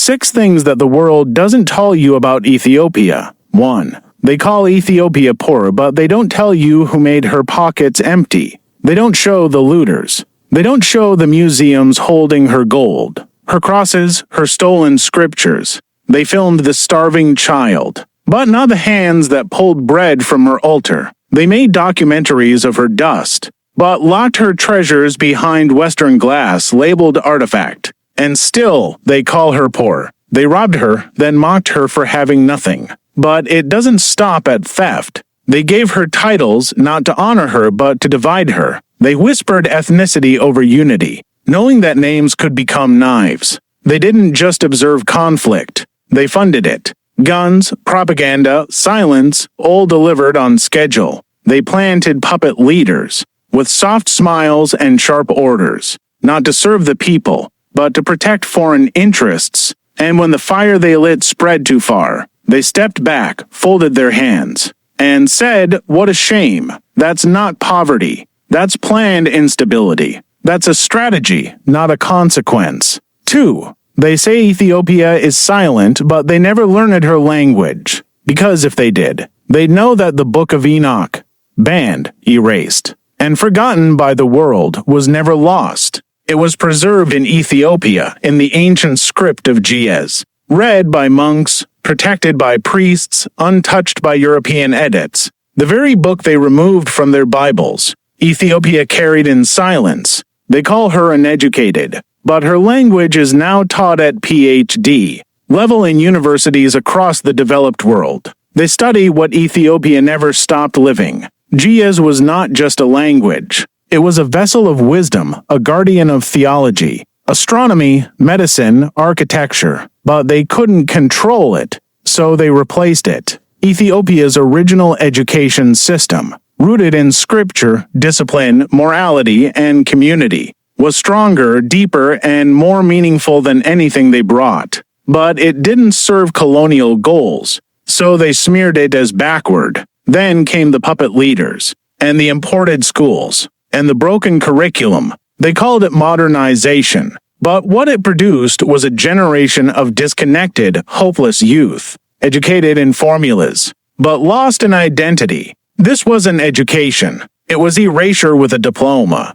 6 things that the world doesn't tell you about Ethiopia. 1. They call Ethiopia poor, but they don't tell you who made her pockets empty. They don't show the looters. They don't show the museums holding her gold, her crosses, her stolen scriptures. They filmed the starving child, but not the hands that pulled bread from her altar. They made documentaries of her dust, but locked her treasures behind Western glass labeled artifact. And still, they call her poor. They robbed her, then mocked her for having nothing. But it doesn't stop at theft. They gave her titles not to honor her but to divide her. They whispered ethnicity over unity, knowing that names could become knives. They didn't just observe conflict. They funded it. Guns, propaganda, silence, all delivered on schedule. They planted puppet leaders, with soft smiles and sharp orders, not to serve the people, but to protect foreign interests. And when the fire they lit spread too far, they stepped back, folded their hands, and said, "What a shame. That's not poverty. That's planned instability. That's a strategy, not a consequence." 2. They say Ethiopia is silent, but they never learned her language. Because if they did, they'd know that the Book of Enoch, banned, erased, and forgotten by the world, was never lost. It was preserved in Ethiopia in the ancient script of Ge'ez, read by monks, protected by priests, untouched by European edits. The very book they removed from their Bibles, Ethiopia carried in silence. They call her uneducated, but her language is now taught at PhD level in universities across the developed world. They study what Ethiopia never stopped living. Ge'ez was not just a language. It was a vessel of wisdom, a guardian of theology, astronomy, medicine, architecture. But they couldn't control it, so they replaced it. Ethiopia's original education system, rooted in scripture, discipline, morality, and community, was stronger, deeper, and more meaningful than anything they brought. But it didn't serve colonial goals, so they smeared it as backward. Then came the puppet leaders, and the imported schools, and the broken curriculum. They called it modernization. But what it produced was a generation of disconnected, hopeless youth, educated in formulas, but lost in identity. This wasn't education. It was erasure with a diploma.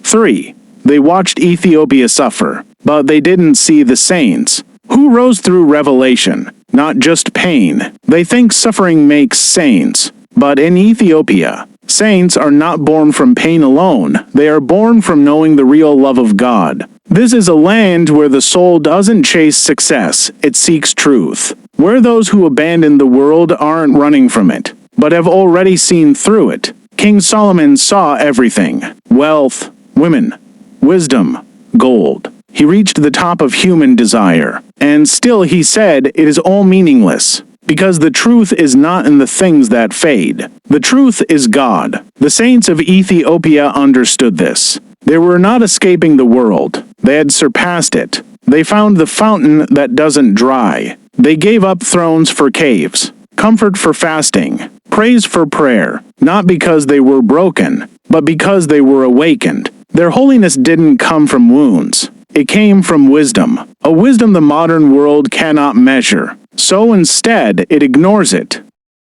3. They watched Ethiopia suffer, but they didn't see the saints, who rose through revelation, not just pain. They think suffering makes saints, but in Ethiopia, saints are not born from pain alone. They are born from knowing the real love of God. This is a land where the soul doesn't chase success, it seeks truth. Where those who abandon the world aren't running from it, but have already seen through it. King Solomon saw everything: wealth, women, wisdom, gold. He reached the top of human desire, and still he said it is all meaningless, because the truth is not in the things that fade. The truth is God. The saints of Ethiopia understood this. They were not escaping the world. They had surpassed it. They found the fountain that doesn't dry. They gave up thrones for caves, comfort for fasting, praise for prayer, not because they were broken, but because they were awakened. Their holiness didn't come from wounds. It came from wisdom, a wisdom the modern world cannot measure. So instead, it ignores it.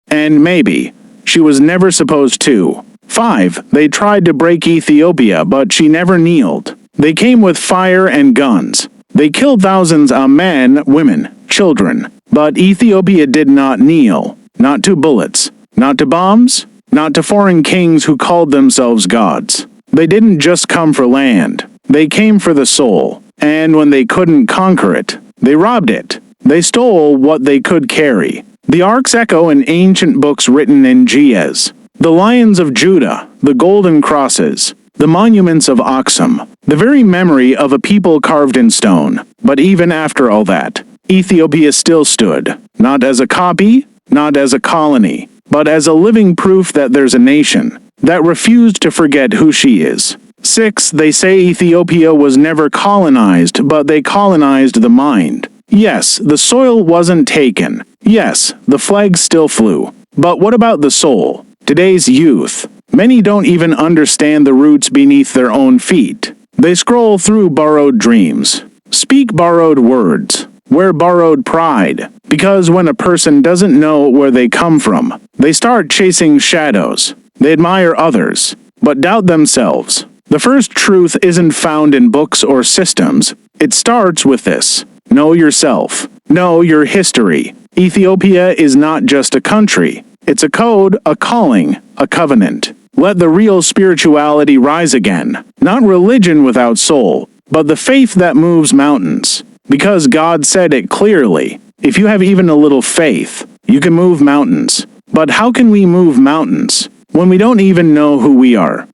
And maybe, she was never supposed to. 5. They tried to break Ethiopia, but she never kneeled. They came with fire and guns. They killed thousands of men, women, children. But Ethiopia did not kneel. Not to bullets. Not to bombs. Not to foreign kings who called themselves gods. They didn't just come for land. They came for the soul. And when they couldn't conquer it, they robbed it. They stole what they could carry. The arcs echo in ancient books written in Ge'ez. The lions of Judah, the golden crosses, the monuments of Aksum, the very memory of a people carved in stone. But even after all that, Ethiopia still stood, not as a copy, not as a colony, but as a living proof that there's a nation that refused to forget who she is. 6. They say Ethiopia was never colonized, but they colonized the mind. Yes, the soil wasn't taken. Yes, the flag still flew. But what about the soul? Today's youth. Many don't even understand the roots beneath their own feet. They scroll through borrowed dreams, speak borrowed words, Where borrowed pride. Because when a person doesn't know where they come from, they start chasing shadows. They admire others, but doubt themselves. The first truth isn't found in books or systems. It starts with this. Know yourself. Know your history. Ethiopia is not just a country. It's a code, a calling, a covenant. Let the real spirituality rise again. Not religion without soul, but the faith that moves mountains. Because God said it clearly. If you have even a little faith, you can move mountains. But how can we move mountains when we don't even know who we are?